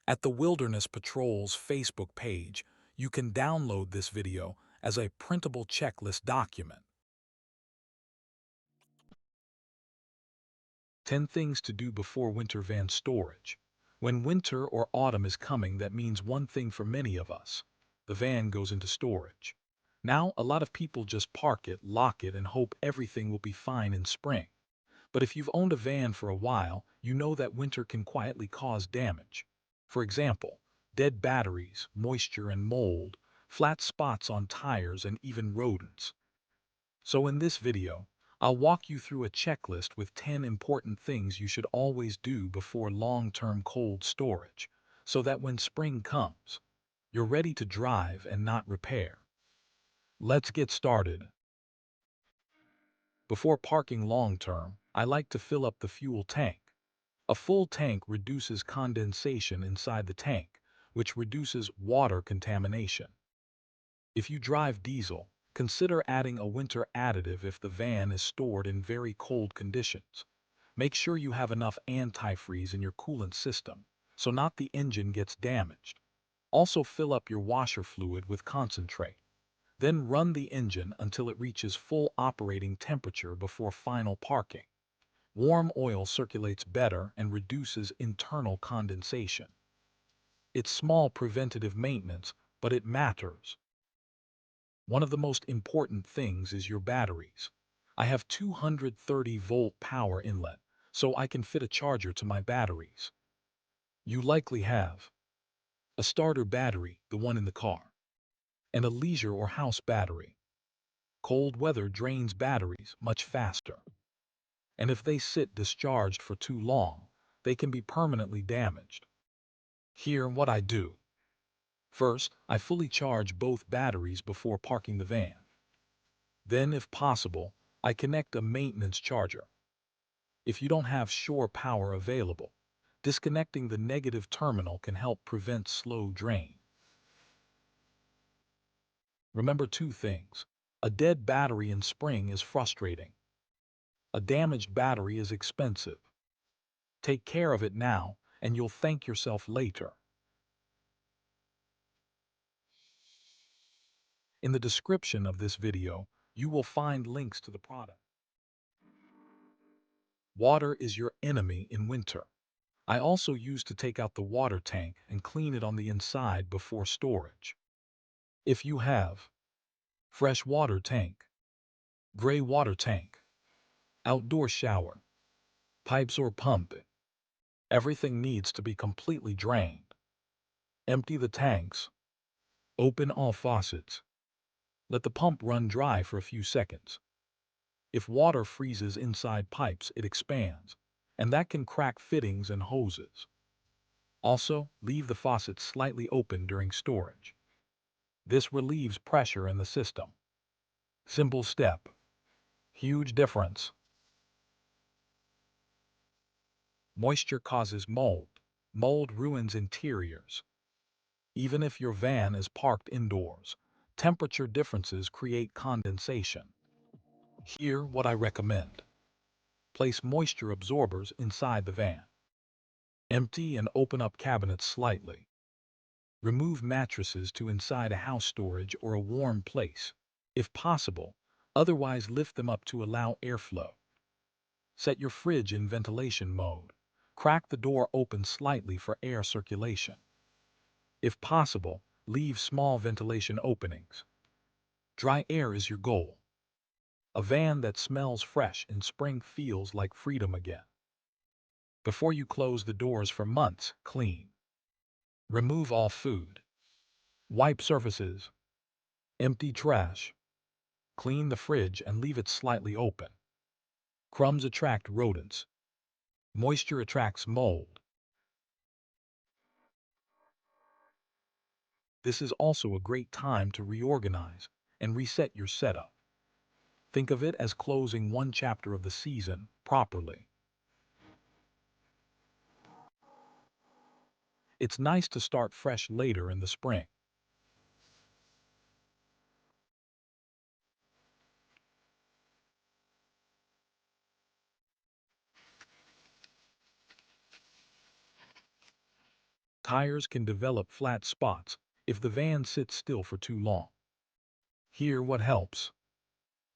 At the Wilderness Patrol's Facebook page, you can download this video as a printable checklist document. 10 things to do before winter van storage. When winter or autumn is coming, that means one thing for many of us. The van goes into storage. Now, a lot of people just park it, lock it, and hope everything will be fine in spring. But if you've owned a van for a while, you know that winter can quietly cause damage. For example, dead batteries, moisture and mold, flat spots on tires, and even rodents. So in this video, I'll walk you through a checklist with 10 important things you should always do before long-term cold storage, so that when spring comes, you're ready to drive and not repair. Let's get started. Before parking long-term, I like to fill up the fuel tank. A full tank reduces condensation inside the tank, which reduces water contamination. If you drive diesel, consider adding a winter additive if the van is stored in very cold conditions. Make sure you have enough antifreeze in your coolant system, so not the engine gets damaged. Also fill up your washer fluid with concentrate. Then run the engine until it reaches full operating temperature before final parking. Warm oil circulates better and reduces internal condensation. It's small preventative maintenance, but it matters. One of the most important things is your batteries. I have 230-volt power inlet, so I can fit a charger to my batteries. You likely have a starter battery, the one in the car, and a leisure or house battery. Cold weather drains batteries much faster, and if they sit discharged for too long, they can be permanently damaged. Here, what I do. First, I fully charge both batteries before parking the van. Then, if possible, I connect a maintenance charger. If you don't have shore power available, disconnecting the negative terminal can help prevent slow drain. Remember two things. A dead battery in spring is frustrating. A damaged battery is expensive. Take care of it now, and you'll thank yourself later. In the description of this video, you will find links to the product. Water is your enemy in winter. I also use to take out the water tank and clean it on the inside before storage. If you have fresh water tank, gray water tank, outdoor shower, pipes or pump, everything needs to be completely drained. Empty the tanks. Open all faucets. Let the pump run dry for a few seconds. If water freezes inside pipes, it expands, and that can crack fittings and hoses. Also, leave the faucet slightly open during storage. This relieves pressure in the system. Simple step. Huge difference. Moisture causes mold. Mold ruins interiors. Even if your van is parked indoors, temperature differences create condensation. Here, what I recommend. Place moisture absorbers inside the van. Empty and open up cabinets slightly. Remove mattresses to inside a house storage or a warm place, if possible. Otherwise, lift them up to allow airflow. Set your fridge in ventilation mode. Crack the door open slightly for air circulation. If possible, leave small ventilation openings. Dry air is your goal. A van that smells fresh in spring feels like freedom again. Before you close the doors for months, clean. Remove all food. Wipe surfaces. Empty trash. Clean the fridge and leave it slightly open. Crumbs attract rodents. Moisture attracts mold. This is also a great time to reorganize and reset your setup. Think of it as closing one chapter of the season properly. It's nice to start fresh later in the spring. Tires can develop flat spots if the van sits still for too long. Here what helps.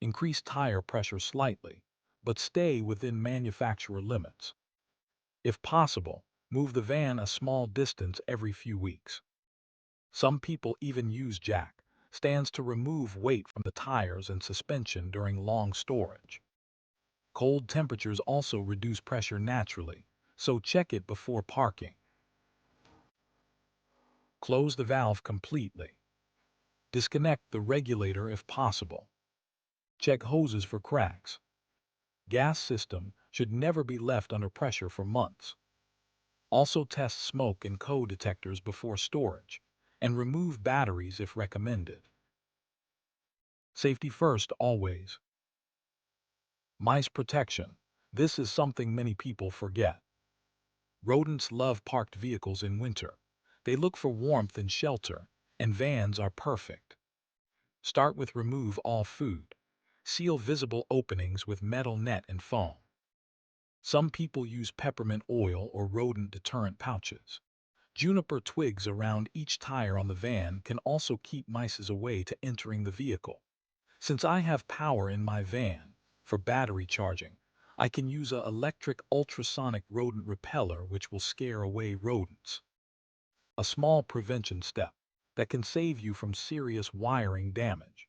Increase tire pressure slightly, but stay within manufacturer limits. If possible, move the van a small distance every few weeks. Some people even use jack stands to remove weight from the tires and suspension during long storage. Cold temperatures also reduce pressure naturally, so check it before parking. Close the valve completely. Disconnect the regulator if possible. Check hoses for cracks. Gas system should never be left under pressure for months. Also test smoke and co-detectors before storage, and remove batteries if recommended. Safety first always. Mice protection. This is something many people forget. Rodents love parked vehicles in winter. They look for warmth and shelter, and vans are perfect. Start with remove all food. Seal visible openings with metal net and foam. Some people use peppermint oil or rodent deterrent pouches. Juniper twigs around each tire on the van can also keep mice away to entering the vehicle. Since I have power in my van for battery charging, I can use an electric ultrasonic rodent repeller which will scare away rodents. A small prevention step that can save you from serious wiring damage.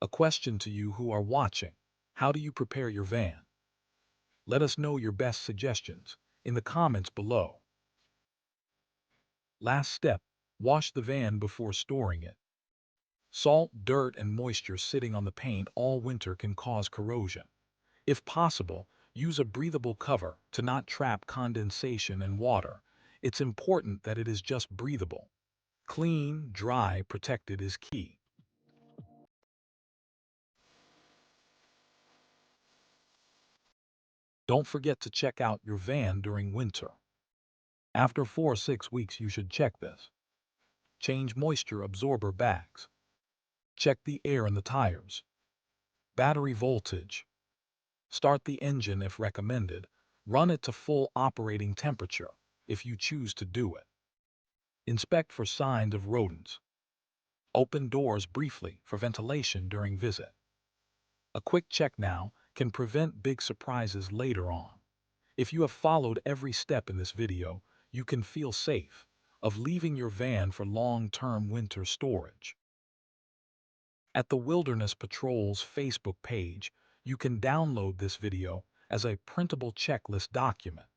A question to you who are watching: how do you prepare your van? Let us know your best suggestions in the comments below. Last step, wash the van before storing it. Salt, dirt, and moisture sitting on the paint all winter can cause corrosion. If possible, use a breathable cover to not trap condensation and water. It's important that it is just breathable. Clean, dry, protected is key. Don't forget to check out your van during winter. After 4 or 6 weeks you should check this. Change moisture absorber bags. Check the air in the tires. Battery voltage. Start the engine if recommended. Run it to full operating temperature if you choose to do it. Inspect for signs of rodents. Open doors briefly for ventilation during visit. A quick check now can prevent big surprises later on. If you have followed every step in this video, you can feel safe of leaving your van for long-term winter storage. At the Wilderness Patrol's Facebook page, you can download this video as a printable checklist document.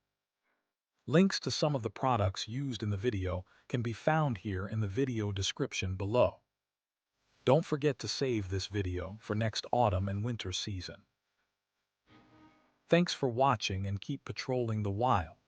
Links to some of the products used in the video can be found here in the video description below. Don't forget to save this video for next autumn and winter season. Thanks for watching and keep patrolling the wild.